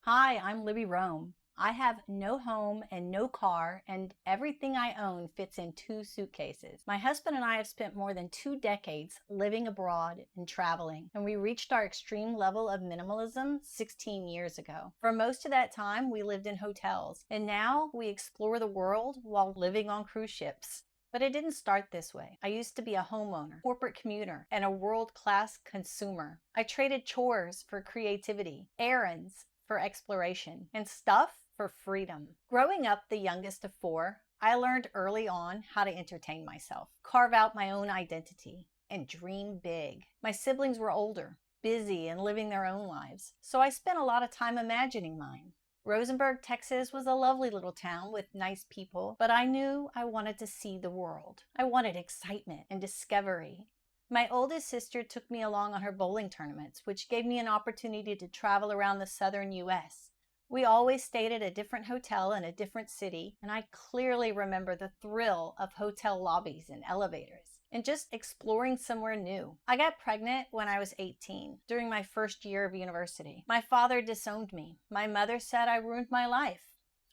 Hi, I'm Libby Rome. I have no home and no car, and everything I own fits in 2 suitcases. My husband and I have spent more than 2 decades living abroad and traveling, and we reached our extreme level of minimalism 16 years ago. For most of that time, we lived in hotels, and now we explore the world while living on cruise ships. But it didn't start this way. I used to be a homeowner, corporate commuter, and a world-class consumer. I traded chores for creativity, errands for exploration, and stuff for freedom. Growing up the youngest of four, I learned early on how to entertain myself, carve out my own identity, and dream big. My siblings were older, busy, and living their own lives, so I spent a lot of time imagining mine. Rosenberg, Texas was a lovely little town with nice people, but I knew I wanted to see the world. I wanted excitement and discovery. My oldest sister took me along on her bowling tournaments, which gave me an opportunity to travel around the southern US. We always stayed at a different hotel in a different city, and I clearly remember the thrill of hotel lobbies and elevators, and just exploring somewhere new. I got pregnant when I was 18, during my first year of university. My father disowned me. My mother said I ruined my life.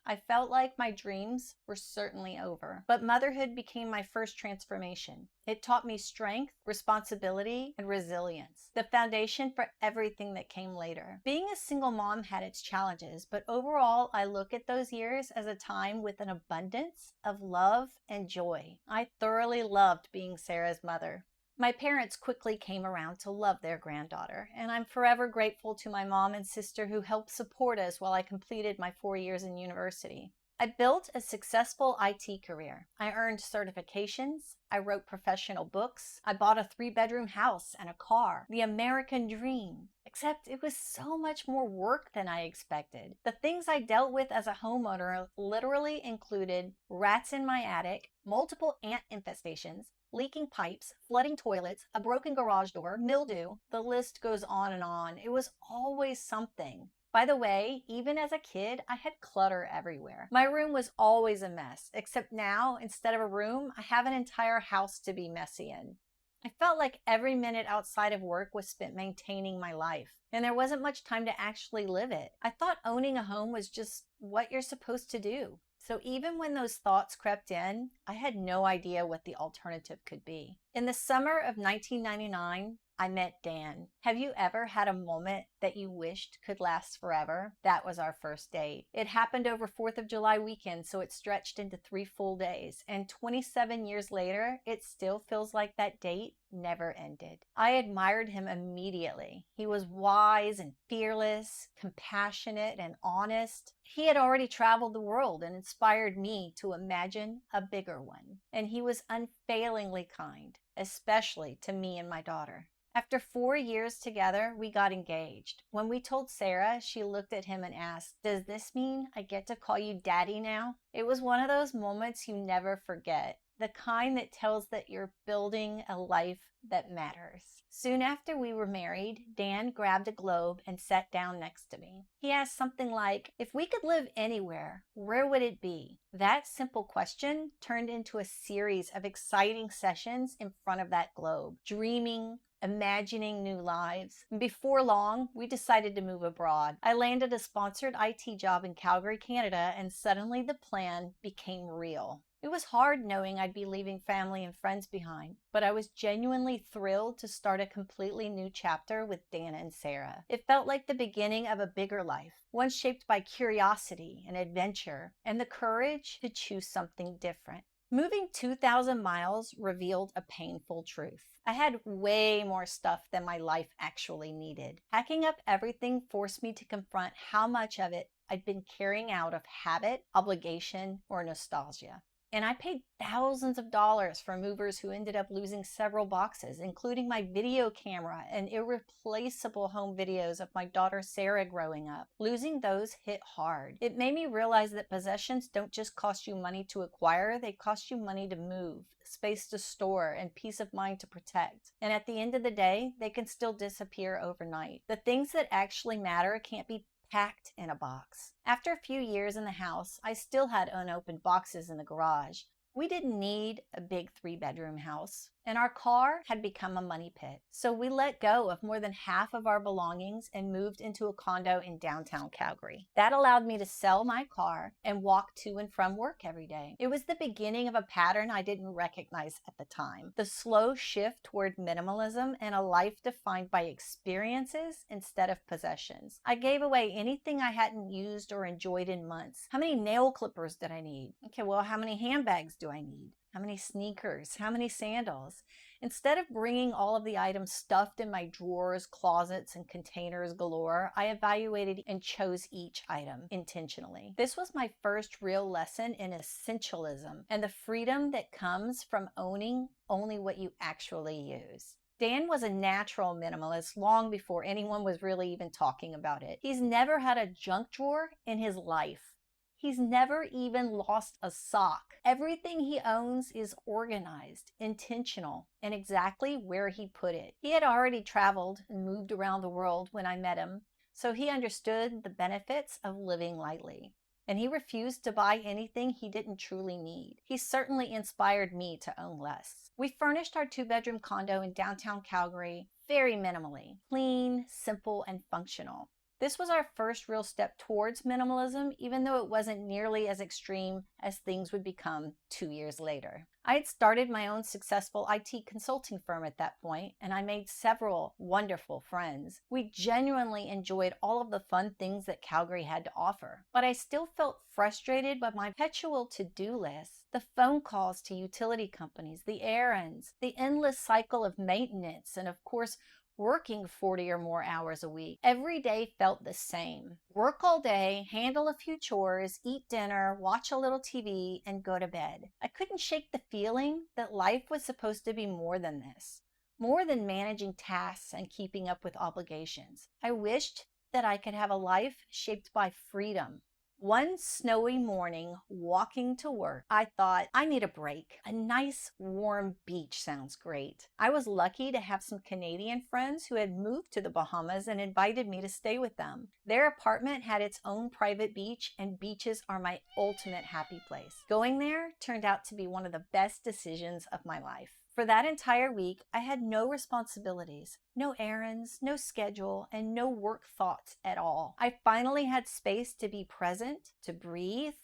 I felt like my dreams were certainly over. But motherhood became my first transformation. It taught me strength, responsibility, and resilience, the foundation for everything that came later. Being a single mom had its challenges, but overall, I look at those years as a time with an abundance of love and joy. I thoroughly loved being Sarah's mother. My parents quickly came around to love their granddaughter, and I'm forever grateful to my mom and sister who helped support us while I completed my 4 years in university. I built a successful IT career. I earned certifications, I wrote professional books, I bought a 3-bedroom house and a car, the American dream. Except it was so much more work than I expected. The things I dealt with as a homeowner literally included rats in my attic, multiple ant infestations, leaking pipes, flooding toilets, a broken garage door, mildew. The list goes on and on. It was always something. By the way, even as a kid, I had clutter everywhere. My room was always a mess, except now, instead of a room, I have an entire house to be messy in. I felt like every minute outside of work was spent maintaining my life, and there wasn't much time to actually live it. I thought owning a home was just what you're supposed to do. So even when those thoughts crept in, I had no idea what the alternative could be. In the summer of 1999, I met Dan. Have you ever had a moment that you wished could last forever? That was our first date. It happened over 4th of July weekend, so it stretched into 3 full days. And 27 years later, it still feels like that date never ended. I admired him immediately. He was wise and fearless, compassionate and honest. He had already traveled the world and inspired me to imagine a bigger one. And he was unfailingly kind, especially to me and my daughter. After 4 years together, we got engaged. When we told Sarah, she looked at him and asked, "Does this mean I get to call you Daddy now?" It was one of those moments you never forget. The kind that tells that you're building a life that matters. Soon after we were married, Dan grabbed a globe and sat down next to me. He asked something like, "If we could live anywhere, where would it be?" That simple question turned into a series of exciting sessions in front of that globe, dreaming, imagining new lives. And before long, we decided to move abroad. I landed a sponsored IT job in Calgary, Canada, and suddenly the plan became real. It was hard knowing I'd be leaving family and friends behind, but I was genuinely thrilled to start a completely new chapter with Dana and Sarah. It felt like the beginning of a bigger life, one shaped by curiosity and adventure, and the courage to choose something different. Moving 2,000 miles revealed a painful truth. I had way more stuff than my life actually needed. Packing up everything forced me to confront how much of it I'd been carrying out of habit, obligation, or nostalgia. And I paid thousands of dollars for movers who ended up losing several boxes, including my video camera and irreplaceable home videos of my daughter Sarah growing up. Losing those hit hard. It made me realize that possessions don't just cost you money to acquire, they cost you money to move, space to store, and peace of mind to protect. And at the end of the day, they can still disappear overnight. The things that actually matter can't be packed in a box. After a few years in the house, I still had unopened boxes in the garage. We didn't need a big 3-bedroom house. and our car had become a money pit. So we let go of more than half of our belongings and moved into a condo in downtown Calgary. That allowed me to sell my car and walk to and from work every day. It was the beginning of a pattern I didn't recognize at the time. The slow shift toward minimalism and a life defined by experiences instead of possessions. I gave away anything I hadn't used or enjoyed in months. How many nail clippers did I need? Okay, well, how many handbags do I need? How many sneakers? How many sandals? Instead of bringing all of the items stuffed in my drawers, closets, and containers galore, I evaluated and chose each item intentionally. This was my first real lesson in essentialism and the freedom that comes from owning only what you actually use. Dan was a natural minimalist long before anyone was really even talking about it. He's never had a junk drawer in his life. He's never even lost a sock. Everything he owns is organized, intentional, and exactly where he put it. He had already traveled and moved around the world when I met him, so he understood the benefits of living lightly. And he refused to buy anything he didn't truly need. He certainly inspired me to own less. We furnished our 2-bedroom condo in downtown Calgary very minimally, clean, simple, and functional. This was our first real step towards minimalism, even though it wasn't nearly as extreme as things would become 2 years later. I had started my own successful IT consulting firm at that point, and I made several wonderful friends. We genuinely enjoyed all of the fun things that Calgary had to offer, but I still felt frustrated by my perpetual to-do list. The phone calls to utility companies, the errands, the endless cycle of maintenance, and of course, working 40 or more hours a week. Every day felt the same. Work all day, handle a few chores, eat dinner, watch a little TV, and go to bed. I couldn't shake the feeling that life was supposed to be more than this, more than managing tasks and keeping up with obligations. I wished that I could have a life shaped by freedom. One snowy morning, walking to work, I thought, I need a break. A nice, warm beach sounds great. I was lucky to have some Canadian friends who had moved to the Bahamas and invited me to stay with them. Their apartment had its own private beach, and beaches are my ultimate happy place. Going there turned out to be one of the best decisions of my life. For that entire week, I had no responsibilities, no errands, no schedule, and no work thoughts at all. I finally had space to be present, to breathe,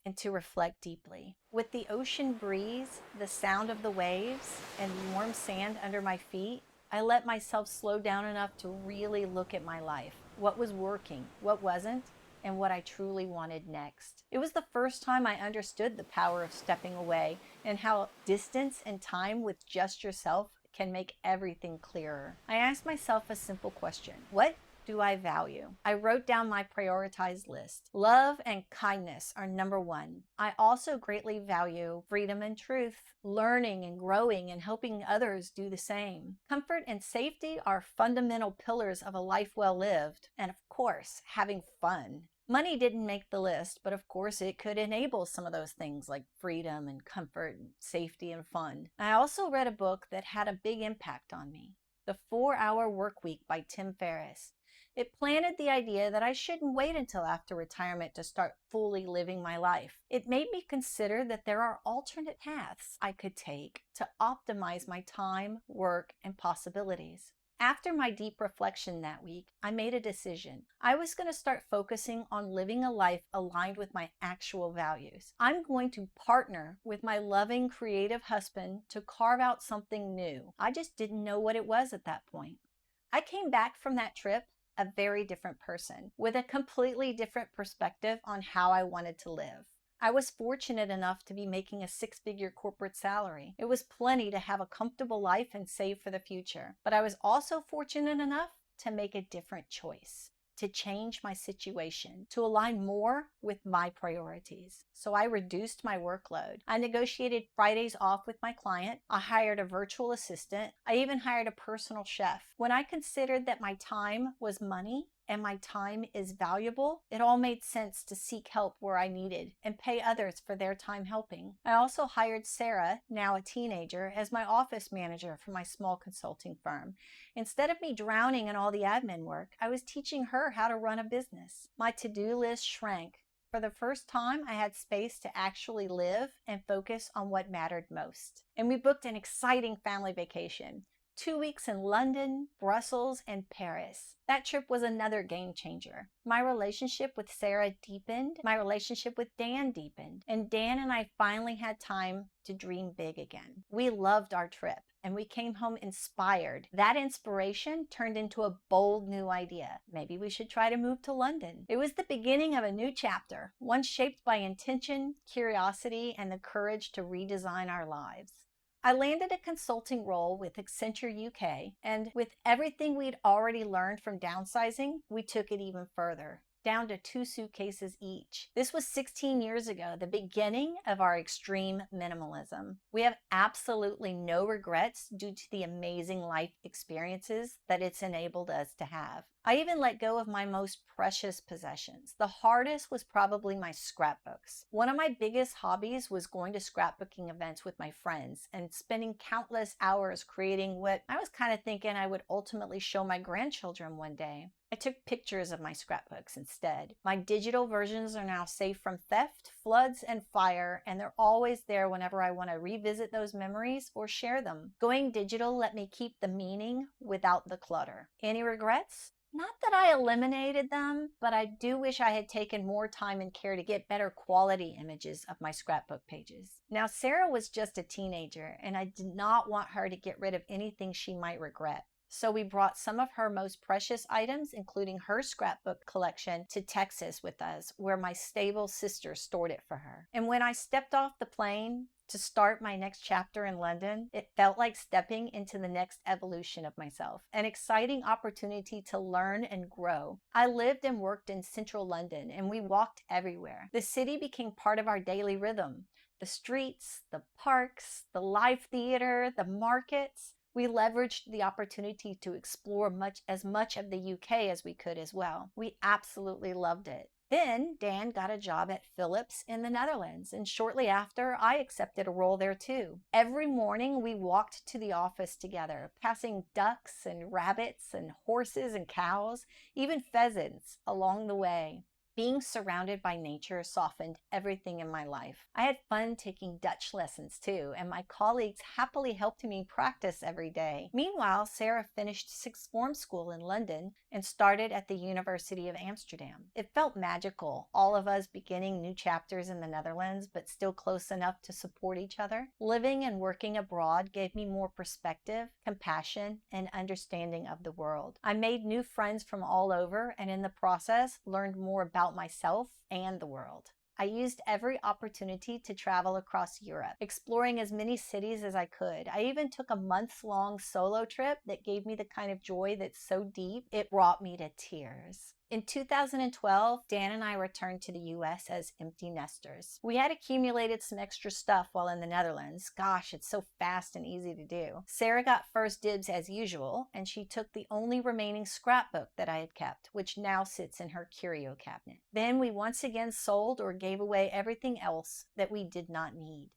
and to reflect deeply. With the ocean breeze, the sound of the waves, and warm sand under my feet, I let myself slow down enough to really look at my life. What was working, what wasn't, and what I truly wanted next. It was the first time I understood the power of stepping away and how distance and time with just yourself can make everything clearer. I asked myself a simple question: what do I value? I wrote down my prioritized list. Love and kindness are number one. I also greatly value freedom and truth, learning and growing and helping others do the same. Comfort and safety are fundamental pillars of a life well lived, and of course, having fun. Money didn't make the list, but of course it could enable some of those things like freedom and comfort and safety and fun. I also read a book that had a big impact on me, The 4-Hour Workweek by Tim Ferriss. It planted the idea that I shouldn't wait until after retirement to start fully living my life. It made me consider that there are alternate paths I could take to optimize my time, work, and possibilities. After my deep reflection that week, I made a decision. I was going to start focusing on living a life aligned with my actual values. I'm going to partner with my loving, creative husband to carve out something new. I just didn't know what it was at that point. I came back from that trip a very different person, with a completely different perspective on how I wanted to live. I was fortunate enough to be making a 6-figure corporate salary. It was plenty to have a comfortable life and save for the future. But I was also fortunate enough to make a different choice, to change my situation, to align more with my priorities. So I reduced my workload. I negotiated Fridays off with my client. I hired a virtual assistant. I even hired a personal chef. When I considered that my time was money and my time is valuable, it all made sense to seek help where I needed and pay others for their time helping. I also hired Sarah, now a teenager, as my office manager for my small consulting firm. Instead of me drowning in all the admin work, I was teaching her how to run a business. My to-do list shrank, For the first time, I had space to actually live and focus on what mattered most. And we booked an exciting family vacation. 2 weeks in London, Brussels, and Paris. That trip was another game changer. My relationship with Sarah deepened, my relationship with Dan deepened, and Dan and I finally had time to dream big again. We loved our trip, and we came home inspired. That inspiration turned into a bold new idea. Maybe we should try to move to London. It was the beginning of a new chapter, one shaped by intention, curiosity, and the courage to redesign our lives. I landed a consulting role with Accenture UK, and with everything we'd already learned from downsizing, we took it even further, down to 2 suitcases each. This was 16 years ago, the beginning of our extreme minimalism. We have absolutely no regrets due to the amazing life experiences that it's enabled us to have. I even let go of my most precious possessions. The hardest was probably my scrapbooks. One of my biggest hobbies was going to scrapbooking events with my friends and spending countless hours creating what I was kind of thinking I would ultimately show my grandchildren one day. I took pictures of my scrapbooks instead. My digital versions are now safe from theft, floods, and fire, and they're always there whenever I want to revisit those memories or share them. Going digital let me keep the meaning without the clutter. Any regrets? Not that I eliminated them, but I do wish I had taken more time and care to get better quality images of my scrapbook pages. Now, Sarah was just a teenager, and I did not want her to get rid of anything she might regret. So we brought some of her most precious items, including her scrapbook collection, to Texas with us, where my stable sister stored it for her. And when I stepped off the plane to start my next chapter in London, it felt like stepping into the next evolution of myself, an exciting opportunity to learn and grow. I lived and worked in central London, and we walked everywhere. The city became part of our daily rhythm. The streets, the parks, the live theater, the markets. We leveraged the opportunity to explore as much of the UK as we could as well. We absolutely loved it. Then Dan got a job at Philips in the Netherlands, and shortly after, I accepted a role there too. Every morning we walked to the office together, passing ducks and rabbits and horses and cows, even pheasants along the way. Being surrounded by nature softened everything in my life. I had fun taking Dutch lessons too, and my colleagues happily helped me practice every day. Meanwhile, Sarah finished sixth form school in London and started at the University of Amsterdam. It felt magical, all of us beginning new chapters in the Netherlands, but still close enough to support each other. Living and working abroad gave me more perspective, compassion, and understanding of the world. I made new friends from all over, and in the process, learned more about myself and the world. I used every opportunity to travel across Europe, exploring as many cities as I could. I even took a month-long solo trip that gave me the kind of joy that's so deep, it brought me to tears. In 2012, Dan and I returned to the US as empty nesters. We had accumulated some extra stuff while in the Netherlands. Gosh, it's so fast and easy to do. Sarah got first dibs as usual, and she took the only remaining scrapbook that I had kept, which now sits in her curio cabinet. Then we once again sold or gave away everything else that we did not need.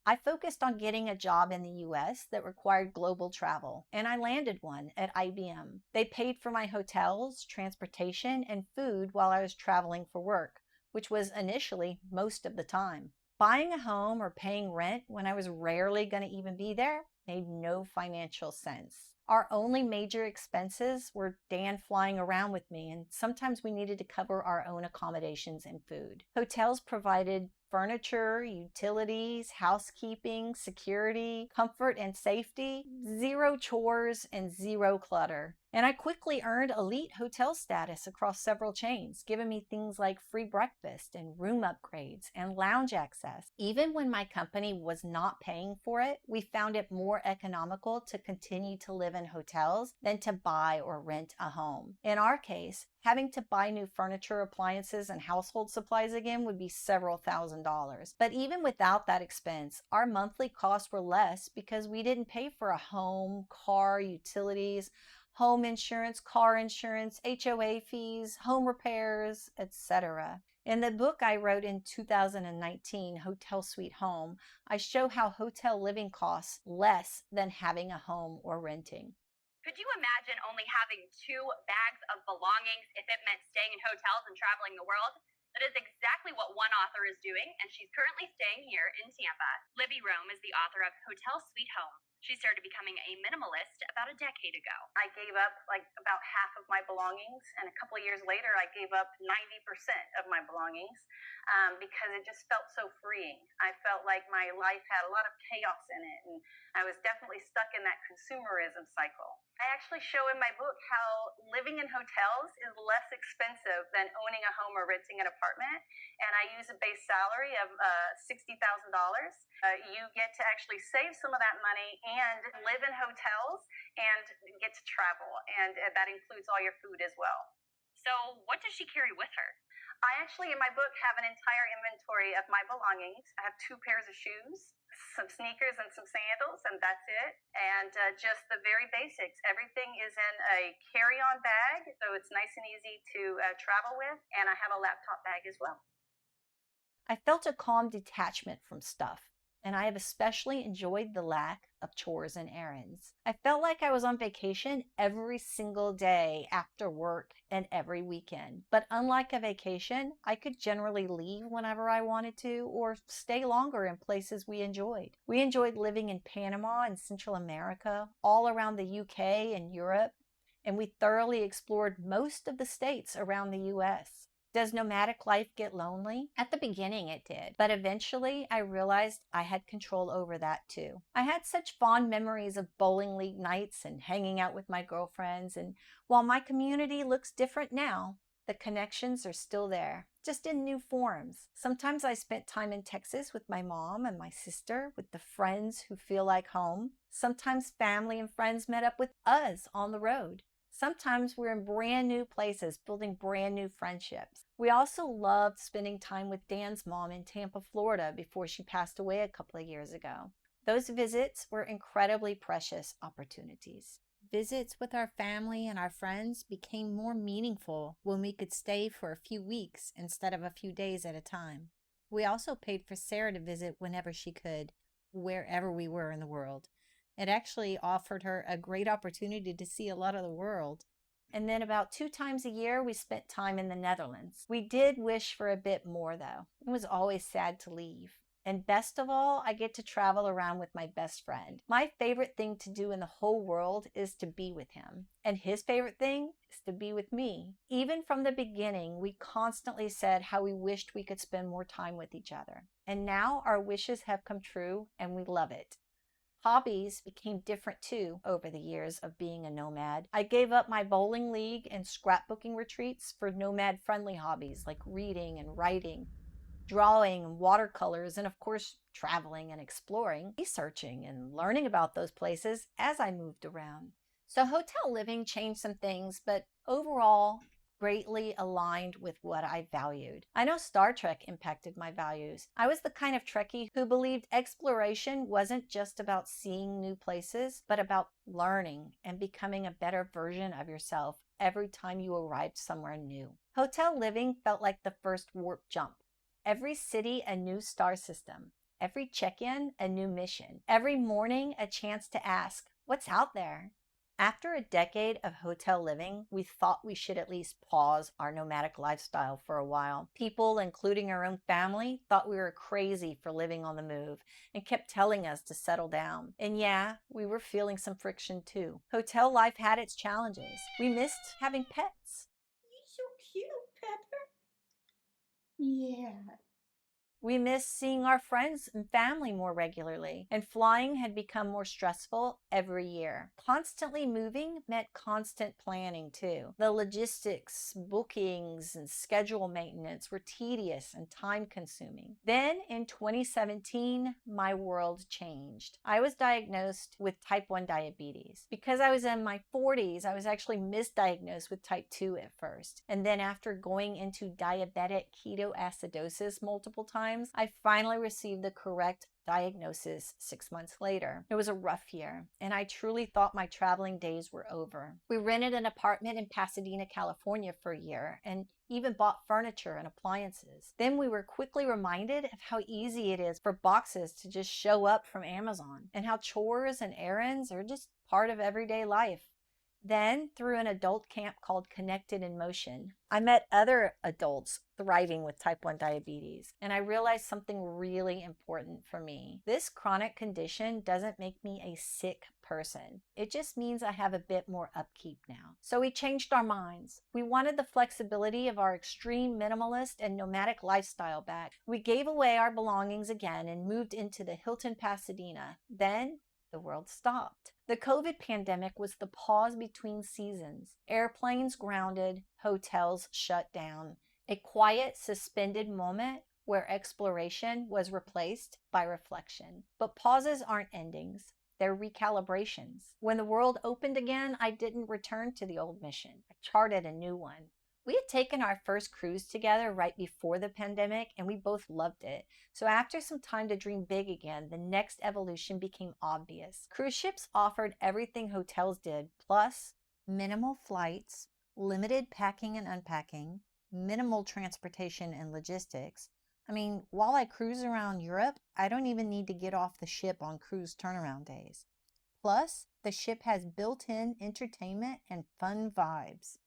I focused on getting a job in the US that required global travel, and I landed one at IBM. They paid for my hotels, transportation, and food while I was traveling for work, which was initially most of the time. Buying a home or paying rent when I was rarely going to even be there made no financial sense. Our only major expenses were Dan flying around with me, and sometimes we needed to cover our own accommodations and food. Hotels provided furniture, utilities, housekeeping, security, comfort and safety, zero chores, and zero clutter. And I quickly earned elite hotel status across several chains, giving me things like free breakfast and room upgrades and lounge access. Even when my company was not paying for it, we found it more economical to continue to live in hotels than to buy or rent a home. In our case, having to buy new furniture, appliances, and household supplies again would be several $1,000s. But even without that expense, our monthly costs were less because we didn't pay for a home, car, utilities, home insurance, car insurance, HOA fees, home repairs, etc. In the book I wrote in 2019, Hotel Sweet Home, I show how hotel living costs less than having a home or renting. Could you imagine only having 2 bags of belongings if it meant staying in hotels and traveling the world? That is exactly what one author is doing, and she's currently staying here in Tampa. Libby Rome is the author of Hotel Sweet Home. She started becoming a minimalist about a decade ago. I gave up like about half of my belongings, and a couple of years later, I gave up 90% of my belongings because it just felt so freeing. I felt like my life had a lot of chaos in it, and I was definitely stuck in that consumerism cycle. I actually show in my book how living in hotels is less expensive than owning a home or renting an apartment. And I use a base salary of $60,000. You get to actually save some of that money and live in hotels and get to travel. And that includes all your food as well. So, what does she carry with her? I actually, in my book, have an entire inventory of my belongings. I have 2 pairs of shoes, some sneakers, and some sandals, and that's it. And just the very basics. Everything is in a carry-on bag, so it's nice and easy to travel with. And I have a laptop bag as well. I felt a calm detachment from stuff, and I have especially enjoyed the lack of chores and errands. I felt like I was on vacation every single day after work and every weekend. But unlike a vacation, I could generally leave whenever I wanted to or stay longer in places we enjoyed. We enjoyed living in Panama and Central America, all around the UK and Europe, and we thoroughly explored most of the states around the US. Does nomadic life get lonely? At the beginning, it did, but eventually I realized I had control over that too. I had such fond memories of bowling league nights and hanging out with my girlfriends, and while my community looks different now, the connections are still there, just in new forms. Sometimes I spent time in Texas with my mom and my sister, with the friends who feel like home. Sometimes family and friends met up with us on the road. Sometimes we're in brand new places, building brand new friendships. We also loved spending time with Dan's mom in Tampa, Florida before she passed away a couple of years ago. Those visits were incredibly precious opportunities. Visits with our family and our friends became more meaningful when we could stay for a few weeks instead of a few days at a time. We also paid for Sarah to visit whenever she could, wherever we were in the world. It actually offered her a great opportunity to see a lot of the world. And then about 2 times a year, we spent time in the Netherlands. We did wish for a bit more, though. It was always sad to leave. And best of all, I get to travel around with my best friend. My favorite thing to do in the whole world is to be with him. And his favorite thing is to be with me. Even from the beginning, we constantly said how we wished we could spend more time with each other. And now our wishes have come true, and we love it. Hobbies became different too over the years of being a nomad. I gave up my bowling league and scrapbooking retreats for nomad friendly hobbies like reading and writing, drawing and watercolors, and of course, traveling and exploring, researching and learning about those places as I moved around. So, hotel living changed some things, but overall, greatly aligned with what I valued. I know Star Trek impacted my values. I was the kind of Trekkie who believed exploration wasn't just about seeing new places, but about learning and becoming a better version of yourself every time you arrived somewhere new. Hotel living felt like the first warp jump. Every city, a new star system. Every check-in, a new mission. Every morning, a chance to ask, what's out there? After a decade of hotel living, we thought we should at least pause our nomadic lifestyle for a while. People, including our own family, thought we were crazy for living on the move and kept telling us to settle down. And yeah, we were feeling some friction too. Hotel life had its challenges. We missed having pets. You're so cute, Pepper. Yeah. We missed seeing our friends and family more regularly, and flying had become more stressful every year. Constantly moving meant constant planning too. The logistics, bookings, and schedule maintenance were tedious and time consuming. Then in 2017, my world changed. I was diagnosed with type 1 diabetes. Because I was in my 40s, I was actually misdiagnosed with type 2 at first. And then after going into diabetic ketoacidosis multiple times, I finally received the correct diagnosis 6 months later. It was a rough year, and I truly thought my traveling days were over. We rented an apartment in Pasadena, California for a year, and even bought furniture and appliances. Then we were quickly reminded of how easy it is for boxes to just show up from Amazon, and how chores and errands are just part of everyday life. Then, through an adult camp called Connected in Motion, I met other adults thriving with type 1 diabetes, and I realized something really important for me. This chronic condition doesn't make me a sick person. It just means I have a bit more upkeep now. So we changed our minds. We wanted the flexibility of our extreme minimalist and nomadic lifestyle back. We gave away our belongings again and moved into the Hilton Pasadena. Then the world stopped. The COVID pandemic was the pause between seasons. Airplanes grounded, hotels shut down. A quiet, suspended moment where exploration was replaced by reflection. But pauses aren't endings. They're recalibrations. When the world opened again, I didn't return to the old mission. I charted a new one. We had taken our first cruise together right before the pandemic, and we both loved it. So after some time to dream big again, the next evolution became obvious. Cruise ships offered everything hotels did, plus minimal flights, limited packing and unpacking, minimal transportation and logistics. I mean, while I cruise around Europe, I don't even need to get off the ship on cruise turnaround days. Plus, the ship has built-in entertainment and fun vibes.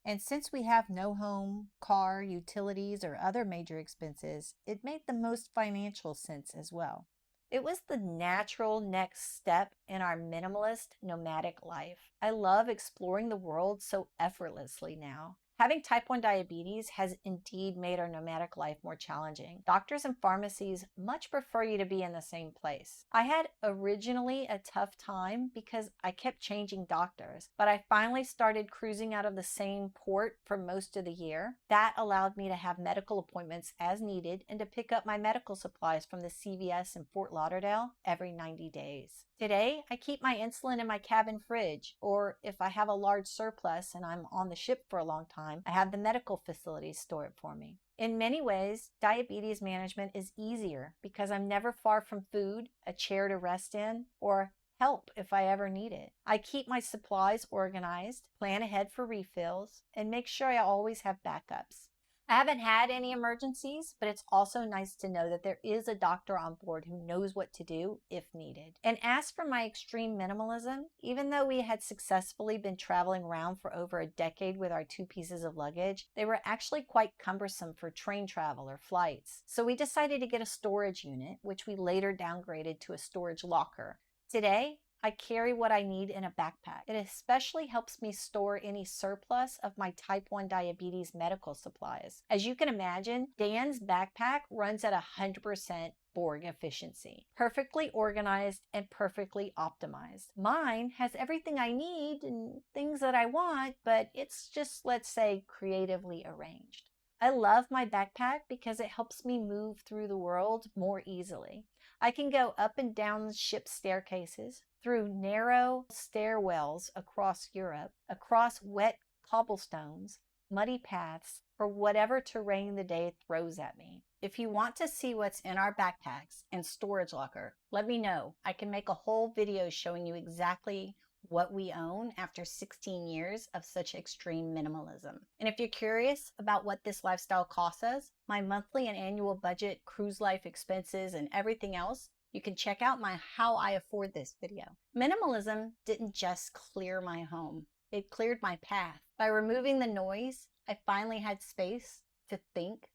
And since we have no home, car, utilities, or other major expenses, it made the most financial sense as well. It was the natural next step in our minimalist nomadic life. I love exploring the world so effortlessly now. Having type 1 diabetes has indeed made our nomadic life more challenging. Doctors and pharmacies much prefer you to be in the same place. I had originally a tough time because I kept changing doctors, but I finally started cruising out of the same port for most of the year. That allowed me to have medical appointments as needed and to pick up my medical supplies from the CVS in Fort Lauderdale every 90 days. Today, I keep my insulin in my cabin fridge, or if I have a large surplus and I'm on the ship for a long time, I have the medical facilities store it for me. In many ways, diabetes management is easier because I'm never far from food, a chair to rest in, or help if I ever need it. I keep my supplies organized, plan ahead for refills, and make sure I always have backups. I haven't had any emergencies, but it's also nice to know that there is a doctor on board who knows what to do if needed. And as for my extreme minimalism, even though we had successfully been traveling around for over a decade with our 2 pieces of luggage, they were actually quite cumbersome for train travel or flights. So we decided to get a storage unit, which we later downgraded to a storage locker. Today, I carry what I need in a backpack. It especially helps me store any surplus of my type 1 diabetes medical supplies. As you can imagine, Dan's backpack runs at 100% Borg efficiency, perfectly organized and perfectly optimized. Mine has everything I need and things that I want, but it's just, let's say, creatively arranged. I love my backpack because it helps me move through the world more easily. I can go up and down ship staircases, through narrow stairwells across Europe, across wet cobblestones, muddy paths, or whatever terrain the day throws at me. If you want to see what's in our backpacks and storage locker, let me know. I can make a whole video showing you exactly what we own after 16 years of such extreme minimalism. And if you're curious about what this lifestyle costs us, my monthly and annual budget, cruise life expenses, and everything else, you can check out my How I Afford This video. Minimalism didn't just clear my home, it cleared my path. By removing the noise, I finally had space to think,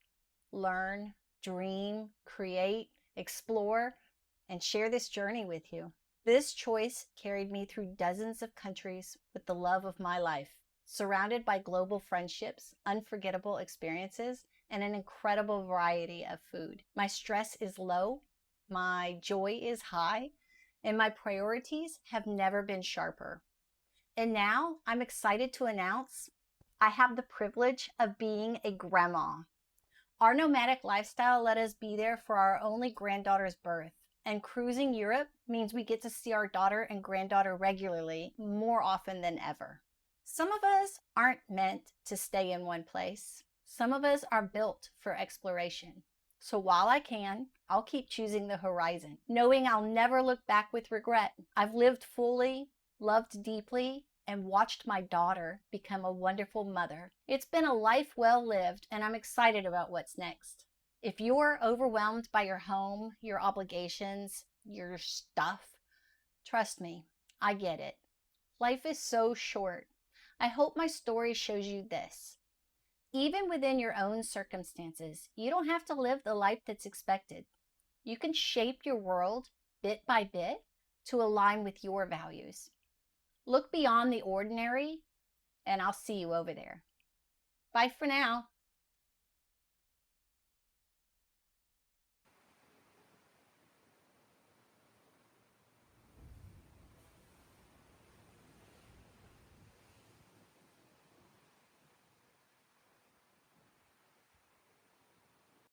learn, dream, create, explore, and share this journey with you. This choice carried me through dozens of countries with the love of my life, surrounded by global friendships, unforgettable experiences, and an incredible variety of food. My stress is low, my joy is high, and my priorities have never been sharper. And now I'm excited to announce I have the privilege of being a grandma. Our nomadic lifestyle let us be there for our only granddaughter's birth. And cruising Europe means we get to see our daughter and granddaughter regularly, more often than ever. Some of us aren't meant to stay in one place. Some of us are built for exploration. So while I can, I'll keep choosing the horizon, knowing I'll never look back with regret. I've lived fully, loved deeply, and watched my daughter become a wonderful mother. It's been a life well lived, and I'm excited about what's next. If you're overwhelmed by your home, your obligations, your stuff, trust me, I get it. Life is so short. I hope my story shows you this. Even within your own circumstances, you don't have to live the life that's expected. You can shape your world bit by bit to align with your values. Look beyond the ordinary, and I'll see you over there. Bye for now.